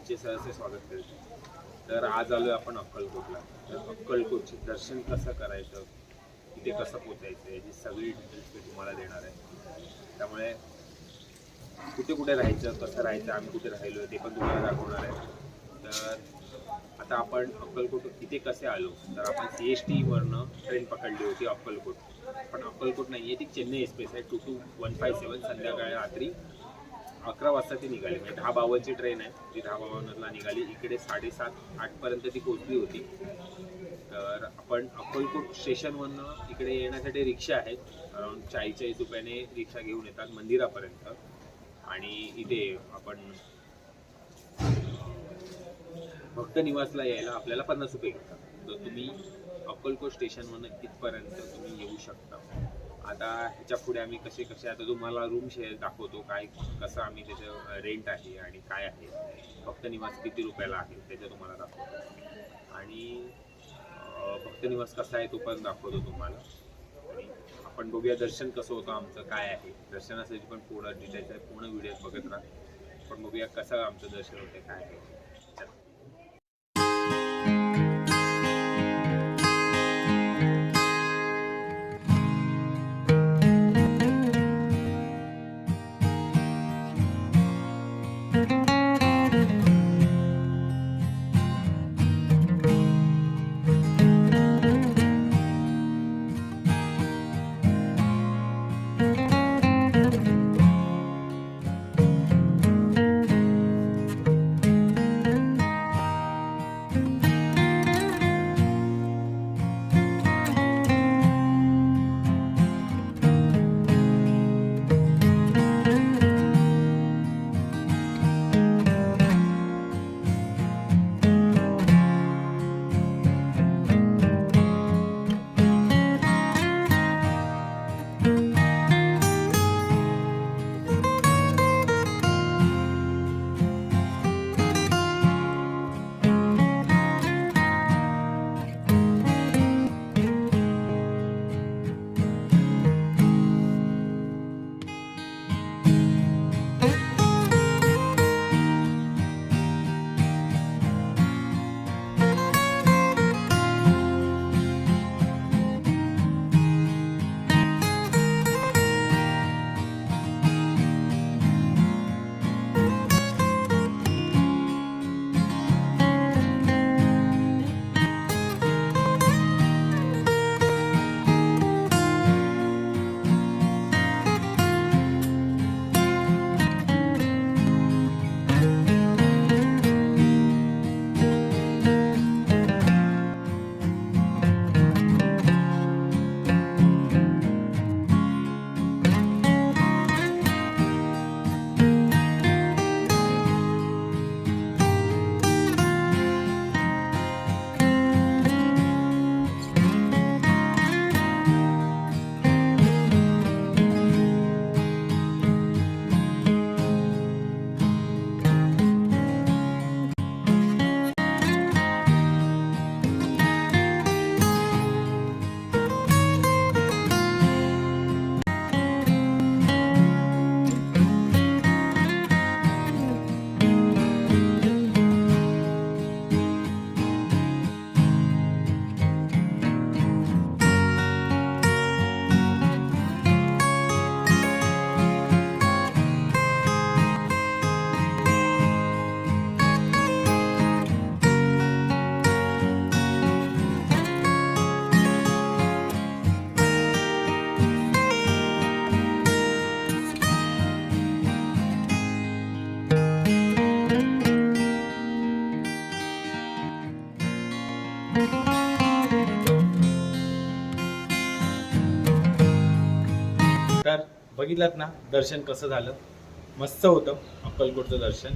तुमचे सहर्ष स्वागत करते. तर आज आलोय आपण अक्कलकोटला. तर अक्कलकोटचे दर्शन कसं करायचं, तिथे कसं पोचायचं, याची सगळी डिटेल्स मी तुम्हाला देणार आहे. त्यामुळे कुठे कुठे राहायचं, कसं राहायचं, आम्ही कुठे राहिलो ते पण तुम्हाला दाखवणार आहे. तर आता आपण अक्कलकोट इथे कसे आलो, तर आपण CST वरनं ट्रेन पकडली होती अक्कलकोट. पण अक्कलकोट नाही आहे, ती चेन्नई एक्सप्रेस आहे 22157. संध्याकाळी रात्री 11 वाजता ती निघाली. म्हणजे 10:52ची ट्रेन आहे, ती 10:52ला निघाली. इकडे 7:30-8 पर्यंत ती पोहोचली होती. तर आपण अक्कलकोट स्टेशनवरनं इकडे येण्यासाठी रिक्षा आहेत. अराउंड 40 रुपयाने रिक्षा घेऊन येतात मंदिरापर्यंत. आणि इथे आपण भक्त निवासला यायला आपल्याला 50 रुपये घेतात. तर तुम्ही अक्कलकोट स्टेशनवरनं इथपर्यंत तुम्ही येऊ शकता. आता ह्याच्या पुढे आम्ही कसे आता तुम्हाला रूम शेअर दाखवतो, काय कसं आम्ही त्याचं रेंट आहे आणि काय आहे, भक्त निवास किती रुपयाला आहे त्याचं तुम्हाला दाखवतो. आणि भक्त निवास कसा आहे तो पण दाखवतो तुम्हाला. आणि आपण बघूया दर्शन कसं होतं आमचं, काय आहे दर्शनासाठी पण पूर्ण डिटेल्स आहे. पूर्ण व्हिडिओ बघत राहा. पण बघूया कसं आमचं दर्शन होतं, काय आहे. तर बघितलात ना दर्शन कसं झालं, मस्त होतं अक्कलकोटचं दर्शन.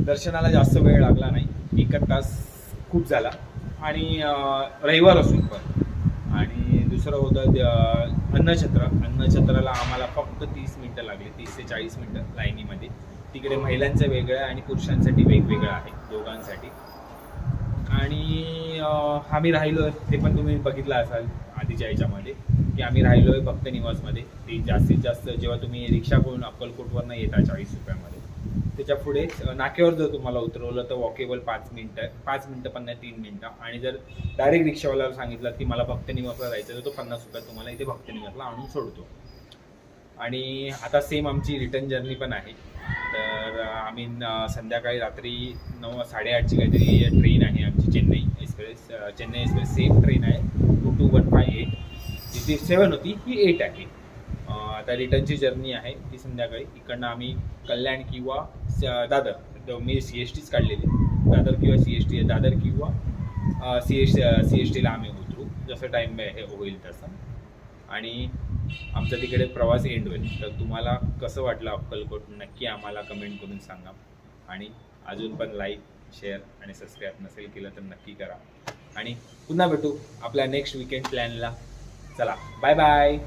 दर्शनाला जास्त वेळ लागला नाही, 1 तास खूप झाला. आणि रविवार असून पण. आणि दुसरं होतं अन्नछत्राला आम्हाला फक्त 30 मिनटं लागली, 30 ते 40 मिनटं लाईनीमध्ये. तिकडे महिलांचं वेगळं आणि पुरुषांसाठी वेगवेगळं आहे, दोघांसाठी. आणि आम्ही राहिलो ते पण तुम्ही बघितलं असाल आधीच्या याच्यामध्ये, की आम्ही राहिलो आहे भक्त निवासमध्ये. ते जास्तीत जास्त जेव्हा तुम्ही रिक्षा करून अक्कलकोटवरनं येता 40 रुपयामध्ये, त्याच्या पुढेच नाक्यावर जर तुम्हाला उतरवलं तर वॉकेबल 5 मिनिटं पण नाही 3 मिनिटं. आणि जर डायरेक्ट रिक्षावाल्याला सांगितलं की मला भक्तनिवासला जायचं तर तो 50 रुपयात तुम्हाला इथे भक्तनिवासला आणून सोडतो. आणि आता सेम आमची रिटर्न जर्नी पण आहे. तर आम्ही संध्याकाळी रात्री 9:30ची काहीतरी ट्रेन आहे आमची चेन्नई एक्सप्रेस सेम ट्रेन आहे 22158. जिथे 7 होती ही 8 आहे. आता रिटर्नची जर्नी आहे ती संध्याकाळी. इकडनं आम्ही कल्याण किंवा दादर, मी CSTच काढलेली, दादर किंवा CST, दादर किंवा CSTला आम्ही उतरू जसं टाईम हे होईल तसं. आणि आमचा तिकडे प्रवास एंड होईल. तर तुम्हाला कसं वाटलं अक्कलकोट नक्की आम्हाला कमेंट करून सांगा. आणि अजून पण लाईक, शेअर आणि सबस्क्राईब नसेल केलं तर नक्की करा. आणि पुन्हा भेटू आपल्या नेक्स्ट वीकेंड प्लॅनला. चला बाय बाय.